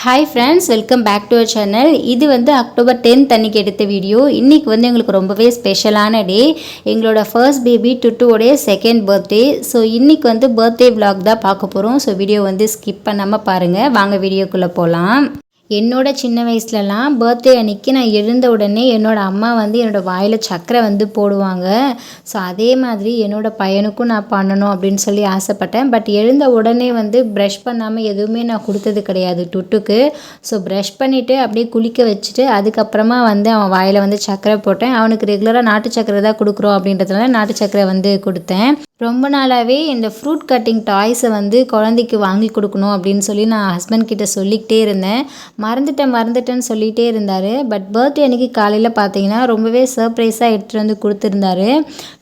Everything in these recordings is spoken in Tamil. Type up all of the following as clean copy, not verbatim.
Hi friends, welcome back to our channel. இது அக்டோபர் 10th அன்றைக்கி எடுத்த வீடியோ. இன்றைக்கி எங்களுக்கு ரொம்பவே ஸ்பெஷலான டே. எங்களோட ஃபர்ஸ்ட் பேபி டுட்டுவோடைய செகண்ட் பர்த்டே. ஸோ இன்றைக்கி பர்த்டே விலாக் தான் பார்க்க போகிறோம். ஸோ வீடியோ ஸ்கிப் பண்ணாமல் பாருங்கள். வாங்க வீடியோக்குள்ளே போகலாம். என்னோட சின்ன வயசுலலாம் பர்த்டே அன்றைக்கி நான் எழுந்த உடனே என்னோடய அம்மா என்னோடய வாயில் சர்க்கரை போடுவாங்க. ஸோ அதே மாதிரி என்னோடய பையனுக்கும் நான் பண்ணணும் அப்படின்னு சொல்லி ஆசைப்பட்டேன். பட் எழுந்த உடனே ப்ரஷ் பண்ணாமல் எதுவுமே நான் கொடுத்தது கிடையாது டுட்டுக்கு. ஸோ ப்ரஷ் பண்ணிவிட்டு அப்படியே குளிக்க வச்சுட்டு அதுக்கப்புறமா அவன் வாயில் சர்க்கரை போட்டேன். அவனுக்கு ரெகுலராக நாட்டு சர்க்கரை தான் கொடுக்குறோம் அப்படின்றதுனால நாட்டு சர்க்கரை கொடுத்தேன். ரொம்ப நாளாகவே இந்த ஃப்ரூட் கட்டிங் டாய்ஸை குழந்தைக்கு வாங்கி கொடுக்கணும் அப்படின்னு சொல்லி நான் ஹஸ்பண்ட் கிட்ட சொல்லிக்கிட்டே இருந்தேன். மறந்துட்டேன்னு சொல்லிகிட்டே இருந்தார். பட் பர்த்டே அன்றைக்கி காலையில் பார்த்தீங்கன்னா ரொம்பவே சர்ப்ரைஸாக எடுத்துகிட்டு கொடுத்துருந்தாரு.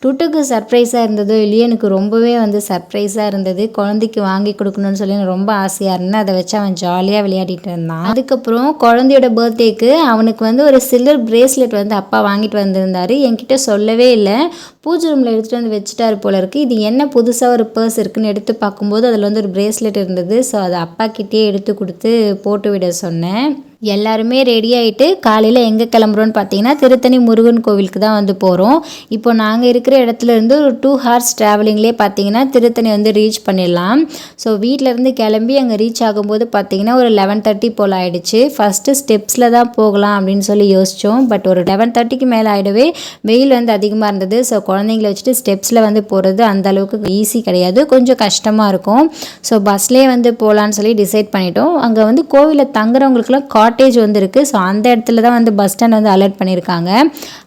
டுட்டுக்கு சர்ப்ரைஸாக இருந்ததோ இல்லையோ எனக்கு ரொம்பவே சர்ப்ரைஸாக இருந்தது. குழந்தைக்கு வாங்கி கொடுக்கணும்னு சொல்லி எனக்கு ரொம்ப ஆசையாக இருந்தேன். அதை வச்சு அவன் ஜாலியாக விளையாடிட்டு இருந்தான். அதுக்கப்புறம் குழந்தையோட பர்த்டேக்கு அவனுக்கு ஒரு சில்வர் பிரேஸ்லெட் அப்பா வாங்கிட்டு வந்திருந்தார். என்கிட்ட சொல்லவே இல்லை. பூஜை ரூமில் எடுத்துகிட்டு வச்சுட்டாரு போல இருக்குது. இது என்ன புதுசாக ஒரு பர்ஸ் இருக்குதுன்னு எடுத்து பார்க்கும்போது அதில் ஒரு பிரேஸ்லெட் இருந்தது. ஸோ அதை அப்பா கிட்டே எடுத்து கொடுத்து போட்டு விட சொன்னேன். எல்லாருமே ரெடி ஆகிட்டு காலையில் எங்கே கிளம்புறோன்னு பார்த்தீங்கன்னா திருத்தணி முருகன் கோவிலுக்கு தான் போகிறோம். இப்போ நாங்கள் இருக்கிற இடத்துலேருந்து ஒரு 2 hours ட்ராவலிங்லேயே பார்த்தீங்கன்னா திருத்தணி ரீச் பண்ணிடலாம். ஸோ வீட்டிலேருந்து கிளம்பி அங்கே ரீச் ஆகும்போது பார்த்தீங்கன்னா ஒரு 11:30 போல் ஆகிடுச்சு. ஃபஸ்ட்டு ஸ்டெப்ஸில் தான் போகலாம் அப்படின்னு சொல்லி யோசித்தோம். பட் ஒரு 11:30க்கு மேலே ஆகிடவே வெயில் அதிகமாக இருந்தது. ஸோ குழந்தைங்கள வச்சுட்டு ஸ்டெப்ஸில் போகிறது அந்தளவுக்கு ஈஸி கிடையாது, கொஞ்சம் கஷ்டமாக இருக்கும். ஸோ பஸ்லேயே போகலான்னு சொல்லி டிசைட் பண்ணிட்டோம். அங்கே கோவிலில் தங்குறவங்களுக்குலாம் காட்டேஜ் இருக்குது. ஸோ அந்த இடத்துல தான் பஸ் ஸ்டாண்ட் அலர்ட் பண்ணியிருக்காங்க.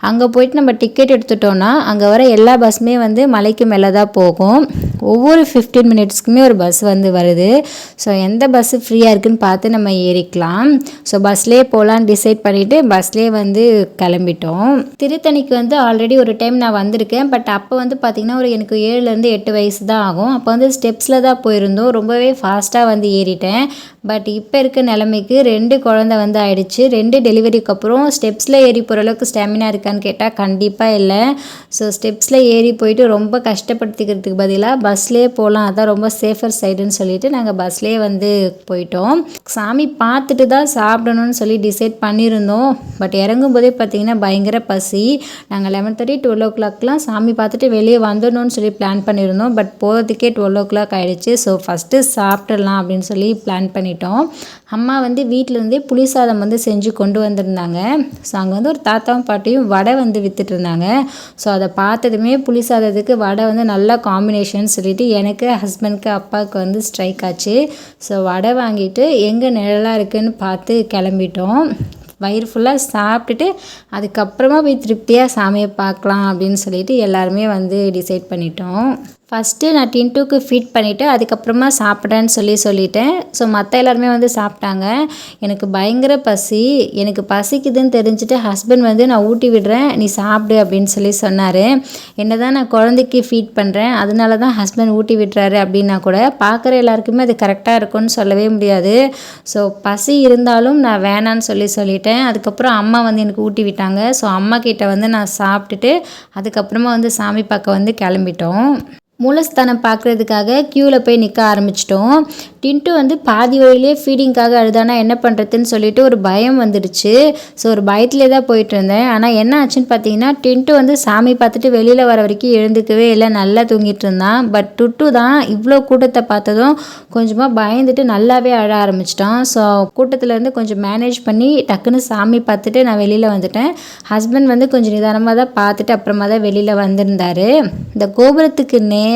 அங்கே போயிட்டு நம்ம டிக்கெட் எடுத்துட்டோன்னா அங்கே வர எல்லா பஸ்ஸுமே மலைக்கு மேலே தான் போகும். ஒவ்வொரு 15 minutesக்குமே ஒரு பஸ் வருது. ஸோ எந்த பஸ்ஸு ஃப்ரீயாக இருக்குதுன்னு பார்த்து நம்ம ஏறிக்கலாம். ஸோ பஸ்லேயே போகலான்னு டிசைட் பண்ணிவிட்டு பஸ்லேயே கிளம்பிட்டோம். திருத்தணிக்கு ஆல்ரெடி ஒரு டைம் நான் வந்திருக்கேன். பட் அப்போ பார்த்திங்கன்னா எனக்கு 7 to 8 வயசு தான் ஆகும். அப்போ ஸ்டெப்ஸில் தான் போயிருந்தோம். ரொம்பவே ஃபாஸ்ட்டாக ஏறிட்டேன். பட் இப்போ இருக்க நிலைமைக்கு 2 குழந்தை ஆயிடுச்சு. 2 டெலிவரிக்கு அப்புறம் ஸ்டெப்ஸில் ஏறி போகிற அளவுக்கு ஸ்டாமினா இருக்கான்னு கேட்டால் கண்டிப்பாக இல்லை. ஸோ ஸ்டெப்ஸில் ஏறி போயிட்டு ரொம்ப கஷ்டப்படுத்திக்கிறதுக்கு பதிலாக பஸ்லேயே போகலாம், அதான் ரொம்ப சேஃபர் சைடுன்னு சொல்லிட்டு நாங்கள் பஸ்லேயே போயிட்டோம். சாமி பார்த்துட்டு தான் சாப்பிடணும்னு சொல்லி டிசைட் பண்ணியிருந்தோம். பட் இறங்கும் போதே பார்த்திங்கன்னா பயங்கர பசி. நாங்கள் 11:30 12 o'clockலாம் சாமி பார்த்துட்டு வெளியே வந்துடணும்னு சொல்லி பிளான் பண்ணியிருந்தோம். பட் போகிறதுக்கே 12 o'clock ஆகிடுச்சு. ஸோ ஃபஸ்ட்டு சாப்பிட்றலாம் அப்படின்னு சொல்லி பிளான் பண்ணிட்டோம். அம்மா வீட்டிலேருந்தே புளி சாதம் செஞ்சு கொண்டு வந்திருந்தாங்க. ஸோ அங்கே ஒரு தாத்தாவும் பாட்டியும் வடை விற்றுட்டு இருந்தாங்க. ஸோ அதை பார்த்ததுமே புளி சாதத்துக்கு வடை நல்லா காம்பினேஷன் சொல்லிவிட்டு எனக்கு ஹஸ்பண்ட்க்கு அப்பாவுக்கு ஸ்ட்ரைக் ஆச்சு. ஸோ வடை வாங்கிட்டு எங்கே நிழலாக இருக்குதுன்னு பார்த்து கிளம்பிட்டோம். வயிறு ஃபுல்லாக சாப்பிட்டுட்டு அதுக்கப்புறமா போய் திருப்தியாக சாமியை பார்க்கலாம் அப்படின்னு சொல்லிட்டு எல்லாருமே டிசைட் பண்ணிட்டோம். ஃபஸ்ட்டு நான் டின்ட்டுக்கு ஃபீட் பண்ணிவிட்டு அதுக்கப்புறமா சாப்பிட்றேன்னு சொல்லிட்டேன். ஸோ மற்ற எல்லாருமே சாப்பிட்டாங்க. எனக்கு பயங்கர பசி. எனக்கு பசிக்குதுன்னு தெரிஞ்சுட்டு ஹஸ்பண்ட் நான் ஊட்டி விடுறேன், நீ சாப்பிடு அப்படின்னு சொன்னார். என்ன தான் நான் குழந்தைக்கு ஃபீட் பண்ணுறேன், அதனால தான் ஹஸ்பண்ட் ஊட்டி விடுறாரு அப்படின்னா கூட பார்க்குற எல்லாருக்குமே அது கரெக்டாக இருக்கும்னு சொல்லவே முடியாது. ஸோ பசி இருந்தாலும் நான் வேணான்னு சொல்லிட்டேன். அதுக்கப்புறம் அம்மா எனக்கு ஊட்டி விட்டாங்க. ஸோ அம்மா கிட்ட நான் சாப்பிட்டுட்டு அதுக்கப்புறமா சாமி பார்க்க கிளம்பிட்டோம். மூலஸ்தானம் பார்க்குறதுக்காக க்யூவில் போய் நிற்க ஆரம்பிச்சிட்டோம். டின்ட்டு பாதி வழியிலே ஃபீடிங்காக அழுதானா என்ன பண்ணுறதுன்னு சொல்லிட்டு ஒரு பயம் வந்துடுச்சு. ஸோ ஒரு பயத்திலே தான் போயிட்டு இருந்தேன். ஆனால் என்ன ஆச்சுன்னு பார்த்தீங்கன்னா டின்ட்டு சாமி பார்த்துட்டு வெளியில் வர வரைக்கும் எழுந்துக்கவே இல்லை, நல்லா தூங்கிட்டு இருந்தான். பட் டுட்டு தான் இவ்வளோ கூட்டத்தை பார்த்ததும் கொஞ்சமாக பயந்துட்டு நல்லாவே அழ ஆரம்பிச்சிட்டான். ஸோ கூட்டத்திலேருந்து கொஞ்சம் மேனேஜ் பண்ணி டக்குன்னு சாமி பார்த்துட்டு நான் வெளியில் வந்துட்டேன். ஹஸ்பண்ட் கொஞ்சம் நிதானமாக தான் பார்த்துட்டு அப்புறமா தான் வெளியில் வந்திருந்தார். இந்த கோபுரத்துக்கு நேராக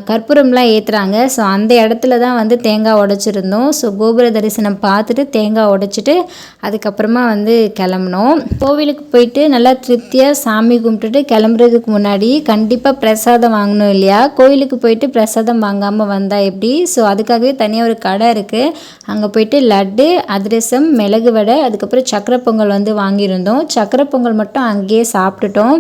கற்பூரம்லாம் ஏற்றுறாங்க. ஸோ அந்த இடத்துல தான் தேங்காய் உடைச்சிருந்தோம். ஸோ கோபுர தரிசனம் பார்த்துட்டு தேங்காய் உடைச்சிட்டு அதுக்கப்புறமா கிளம்பினோம். கோவிலுக்கு போயிட்டு நல்லா திருப்தியாக சாமி கும்பிட்டுட்டு கிளம்புறதுக்கு முன்னாடி கண்டிப்பாக பிரசாதம் வாங்கணும் இல்லையா? கோவிலுக்கு போயிட்டு பிரசாதம் வாங்காமல் வந்தால் எப்படி? ஸோ அதுக்காகவே தனியாக ஒரு கடை இருக்குது. அங்கே போயிட்டு லட்டு, அதிரசம், மிளகு வடை, அதுக்கப்புறம் சக்கரை பொங்கல் வாங்கியிருந்தோம். சக்கரை பொங்கல் மட்டும் அங்கேயே சாப்பிட்டுட்டோம்.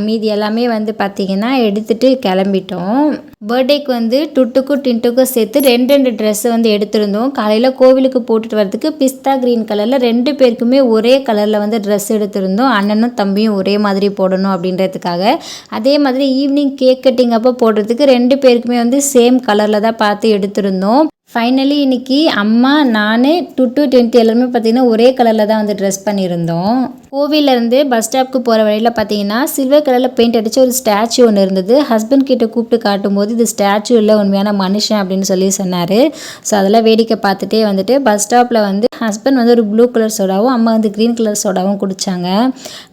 மீதி எல்லாமே பார்த்திங்கன்னா எடுத்துகிட்டு கிளம்பிட்டோம். பர்த்டேக்கு டுட்டுக்கும் டின்ட்டுக்கும் சேர்த்து 2 ட்ரெஸ்ஸு எடுத்திருந்தோம். காலையில் கோவிலுக்கு போட்டுட்டு வரதுக்கு பிஸ்தா க்ரீன் கலரில் 2 பேருக்குமே ஒரே கலரில் ட்ரெஸ் எடுத்திருந்தோம். அண்ணனும் தம்பியும் ஒரே மாதிரி போடணும் அப்படின்றதுக்காக. அதே மாதிரி ஈவினிங் கேக் கட்டிங் அப்போ போடுறதுக்கு 2 பேருக்குமே சேம் கலரில் தான் பார்த்து எடுத்திருந்தோம். ஃபைனலி இன்றைக்கி அம்மா நான் 2-20 எல்லாருமே பார்த்திங்கன்னா ஒரே கலரில் தான் வந்து ட்ரெஸ் பண்ணியிருந்தோம். கோவிலேருந்து பஸ் ஸ்டாப்புக்கு போகிற வழியில் பார்த்தீங்கன்னா சில்வர் கலரில் பெயிண்ட் அடித்த ஒரு ஸ்டாச்சு ஒன்று இருந்தது. ஹஸ்பண்ட் கிட்ட கூப்பிட்டு காட்டும்போது இது ஸ்டாச்சு இல்லை உண்மையான மனுஷன் அப்படின்னு சொல்லி சொன்னார். ஸோ அதெல்லாம் வேடிக்கை பார்த்துட்டே வந்துட்டு பஸ் ஸ்டாப்பில் வந்து ஹஸ்பண்ட் வந்து ஒரு ப்ளூ கலர் சோடாவும் அம்மா வந்து க்ரீன் கலர் சோடாவும் குடித்தாங்க.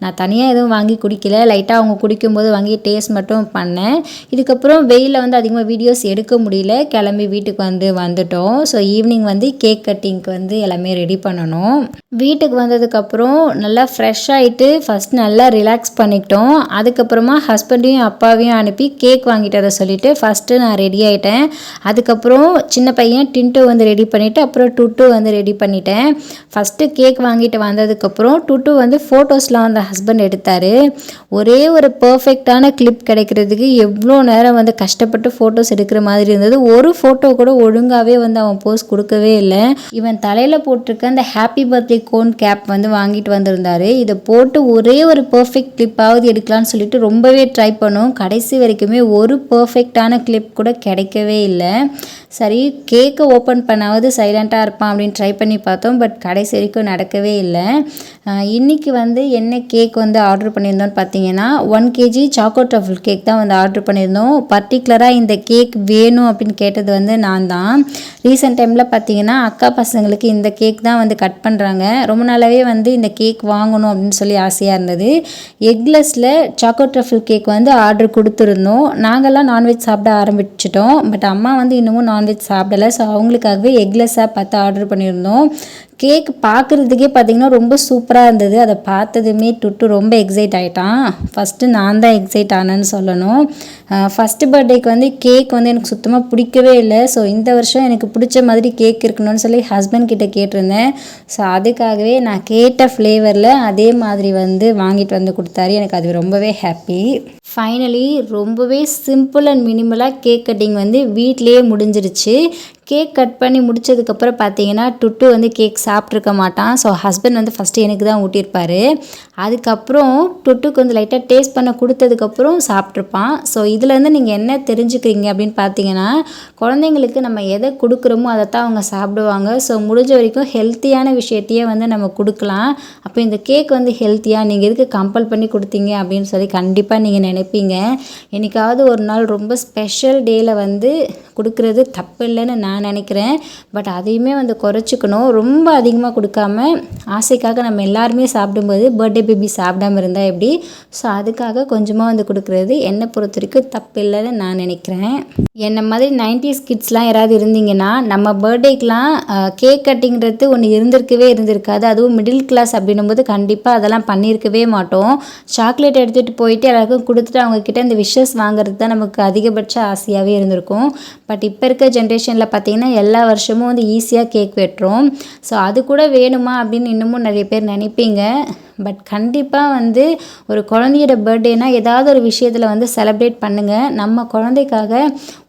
நான் தனியாக எதுவும் வாங்கி குடிக்கல, லைட்டாக அவங்க குடிக்கும்போது வாங்கி டேஸ்ட் மட்டும் பண்ணேன். இதுக்கப்புறம் வெயிலில் வந்து அதிகமாக வீடியோஸ் எடுக்க முடியல, கிளம்பி வீட்டுக்கு வந்துட்டோம். ஸோ ஈவினிங் வந்து கேக் கட்டிங்க்கு வந்து எல்லாமே ரெடி பண்ணணும். வீட்டுக்கு வந்ததுக்கப்புறம் நல்லா ஃப்ரெஷ் ஆகிட்டு ஃபஸ்ட் நல்லா ரிலாக்ஸ் பண்ணிக்கிட்டோம். அதுக்கப்புறமா ஹஸ்பண்டையும் அப்பாவையும் அனுப்பி கேக் வாங்கிட்டு வர சொல்லிவிட்டு ஃபஸ்ட்டு நான் ரெடி ஆகிட்டேன். அதுக்கப்புறம் சின்ன பையன் டின்ட்டு வந்து ரெடி பண்ணிவிட்டு அப்புறம் டுட்டு வந்து ரெடி பண்ணிட்டேன். ஃபஸ்ட்டு கேக் வாங்கிட்டு வந்ததுக்கப்புறம் டுட்டு வந்து ஃபோட்டோஸ்லாம் வந்து ஹஸ்பண்ட் எடுத்தார். ஒரே ஒரு பர்ஃபெக்டான கிளிப் கிடைக்கிறதுக்கு எவ்வளோ நேரம் வந்து கஷ்டப்பட்டு ஃபோட்டோஸ் எடுக்கிற மாதிரி இருந்தது. ஒரு ஃபோட்டோ கூட ஒழுங்காகவே வந்து அவன் போஸ் கொடுக்கவே இல்லை. இவன் தலையில் போட்டிருக்க அந்த ஹாப்பி பர்த்டே கோன் கேப் வந்து வாங்கிட்டு வந்திருந்தாரு. இதை போட்டு ஒரே ஒரு பர்ஃபெக்ட் கிளிப்பாவது எடுக்கலான்னு சொல்லிட்டு ரொம்பவே ட்ரை பண்ணோம். கடைசி வரைக்குமே ஒரு பர்ஃபெக்டான கிளிப் கூட கிடைக்கவே இல்லை. சரி கேக்கை ஓப்பன் பண்ணாவது சைலண்ட்டாக இருப்பான் அப்படின்னு ட்ரை பண்ணி பார்த்தோம். பட் கடைசி வரைக்கும் நடக்கவே இல்லை. இன்றைக்கி வந்து என்ன கேக் வந்து ஆர்டர் பண்ணியிருந்தோன்னு பார்த்தீங்கன்னா 1 kg சாக்கோ ட்ரஃபிள் கேக் தான் வந்து ஆர்டர் பண்ணியிருந்தோம். பர்டிகுலராக இந்த கேக் வேணும் அப்படின்னு கேட்டது வந்து நான் தான். ரீசெண்ட் டைமில் பார்த்தீங்கன்னா அக்கா பசங்களுக்கு இந்த கேக் தான் வந்து கட் பண்ணுறாங்க. ரொம்ப நாளாகவே வந்து இந்த கேக் வாங்கணும் அப்படின்னு சொல்லி ஆசையாக இருந்தது. எக்லெஸ்ஸில் சாக்கோ ட்ரஃபிள் கேக் வந்து ஆர்டர் கொடுத்துருந்தோம். நாங்கள்லாம் நான்வெஜ் சாப்பிட ஆரம்பிச்சிட்டோம். பட் அம்மா வந்து இன்னமும் நான்வெஜ் சாப்பிடலை. ஸோ அவங்களுக்காகவே எக்லெஸ்ஸாக பார்த்து ஆர்டர் பண்ணியிருந்தோம். கேக் பார்க்குறதுக்கே பார்த்திங்கன்னா ரொம்ப சூப்பராக இருந்தது. அதை பார்த்ததுமே டுட்டு ரொம்ப எக்ஸைட் ஆகிட்டான். ஃபஸ்ட்டு நான் தான் எக்ஸைட் ஆனேன்னு சொல்லணும். ஃபஸ்ட்டு பர்த்டேக்கு வந்து கேக் வந்து எனக்கு சுத்தமாக பிடிக்கவே இல்லை. ஸோ இந்த வருஷம் எனக்கு பிடிச்ச மாதிரி கேக் இருக்கணும்னு சொல்லி ஹஸ்பண்ட் கிட்டே கேட்டிருந்தேன். ஸோ அதுக்காகவே நான் கேட்ட ஃப்ளேவரில் அதே மாதிரி வந்து வாங்கிட்டு வந்து கொடுத்தாரு. எனக்கு அது ரொம்பவே ஹாப்பி. ஃபைனலி ரொம்பவே சிம்பிள் அண்ட் மினிமலாக கேக் கட்டிங் வந்து வீட்டிலேயே முடிஞ்சிருச்சு. கேக் கட் பண்ணி முடித்ததுக்கப்புறம் பார்த்தீங்கன்னா டுட்டு வந்து கேக் சாப்பிட்ருக்க மாட்டான். ஸோ ஹஸ்பண்ட் வந்து ஃபஸ்ட்டு எனக்கு தான் ஊட்டியிருப்பார். அதுக்கப்புறம் டுட்டுக்கு வந்து லைட்டாக டேஸ்ட் பண்ண கொடுத்ததுக்கப்புறம் சாப்பிட்ருப்பான். ஸோ இதுலேருந்து நீங்கள் என்ன தெரிஞ்சுக்கிறீங்க அப்படின்னு பார்த்தீங்கன்னா குழந்தைங்களுக்கு நம்ம எதை கொடுக்குறோமோ அதை தான் அவங்க சாப்பிடுவாங்க. ஸோ முடிஞ்ச வரைக்கும் ஹெல்த்தியான விஷயத்தையே வந்து நம்ம கொடுக்கலாம். அப்போ இந்த கேக் வந்து ஹெல்த்தியாக நீங்கள் எதுக்கு கம்பல் பண்ணி கொடுத்தீங்க அப்படின்னு சொல்லி கண்டிப்பாக நீங்கள் நினைப்பீங்க. என்னைக்காவது ஒரு நாள் ரொம்ப ஸ்பெஷல் டேயில் வந்து கொடுக்குறது தப்பு இல்லைன்னு நான் நினைக்கிறேன். பட் அதையுமே வந்து குறைச்சிக்கணும். ரொம்ப அதிகமாக கொடுக்காம ஆசைக்காக நம்ம எல்லாருமே சாப்பிடும்போது பர்த்டே பேபி சாப்பிடாமல் இருந்தால் எப்படி? ஸோ அதுக்காக கொஞ்சமாக வந்து கொடுக்குறது என்னை பொறுத்த வரைக்கும் தப்பு இல்லைன்னு நான் நினைக்கிறேன். என்னை மாதிரி 90s கிட்ஸ்லாம் யாராவது இருந்தீங்கன்னா நம்ம பர்த்டேக்கெலாம் கேக் கட்டிங்கிறது ஒன்று இருந்திருக்காது. அதுவும் மிடில் கிளாஸ் அப்படின்னும்போது கண்டிப்பாக அதெல்லாம் பண்ணியிருக்கவே மாட்டோம். சாக்லேட் எடுத்துகிட்டு போயிட்டு எல்லாருக்கும் கொடுத்துட்டு அவங்கக்கிட்ட இந்த விஷஸ் வாங்குறது தான் நமக்கு அதிகபட்ச ஆசையாகவே இருந்திருக்கும். பட் இப்போ இருக்க ஜென்ரேஷனில் பார்த்திங்கன்னா எல்லா வருஷமும் வந்து ஈஸியாக கேக் வெட்டுறோம். ஸோ அது கூட வேணுமா அப்படின்னு இன்னமும் நிறைய பேர் நினைப்பீங்க. பட் கண்டிப்பாக வந்து ஒரு குழந்தையோட பர்த்டேனா ஏதாவது ஒரு விஷயத்தில் வந்து செலிப்ரேட் பண்ணுங்கள். நம்ம குழந்தைக்காக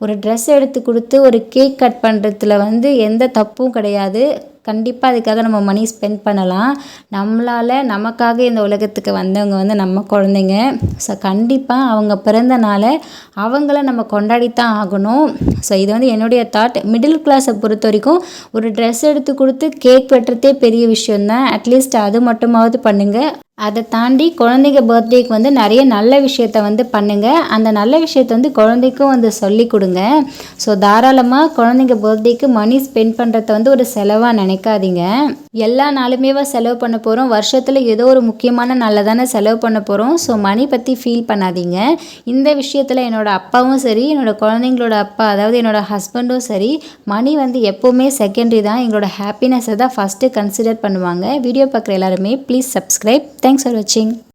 ஒரு ட்ரெஸ் எடுத்து கொடுத்து ஒரு கேக் கட் பண்ணுறதுல வந்து எந்த தப்பும் கிடையாது. கண்டிப்பாக அதுக்காக நம்ம மணி ஸ்பெண்ட் பண்ணலாம். நம்மளால் நமக்காக இந்த உலகத்துக்கு வந்தவங்க வந்து நம்ம குழந்தைங்க. ஸோ கண்டிப்பாக அவங்க பிறந்த நாளை அவங்கள நம்ம கொண்டாடித்தான் ஆகணும். ஸோ இது வந்து என்னுடைய தாட். மிடில் கிளாஸை பொறுத்த வரைக்கும் ஒரு ட்ரெஸ் எடுத்து கொடுத்து கேக் வெட்டுறதே பெரிய விஷயந்தான். அட்லீஸ்ட் அது மட்டுமாவது பண்ணுங்கள். அதை தாண்டி குழந்தைங்க பர்த்டேக்கு வந்து நிறைய நல்ல விஷயத்த வந்து பண்ணுங்கள். அந்த நல்ல விஷயத்த வந்து குழந்தைக்கும் வந்து சொல்லி கொடுங்க. ஸோ தாராளமாக குழந்தைங்க பர்த்டேக்கு மணி ஸ்பெண்ட் பண்ணுறத வந்து ஒரு செலவாக நினைக்காதீங்க. எல்லா நாளுமே செலவு பண்ண போகிறோம். வருஷத்தில் ஏதோ ஒரு முக்கியமான நாளில் தானே செலவு பண்ண போகிறோம். ஸோ மணி பற்றி ஃபீல் பண்ணாதீங்க. இந்த விஷயத்தில் என்னோடய அப்பாவும் சரி, என்னோடய குழந்தைங்களோட அப்பா அதாவது என்னோடய ஹஸ்பண்டும் சரி, மணி வந்து எப்போவுமே செகண்டரி தான். எங்களோட ஹாப்பினஸை தான் ஃபஸ்ட்டு கன்சிடர் பண்ணுவாங்க. வீடியோ பார்க்குற எல்லாருமே please subscribe. Thanks for watching.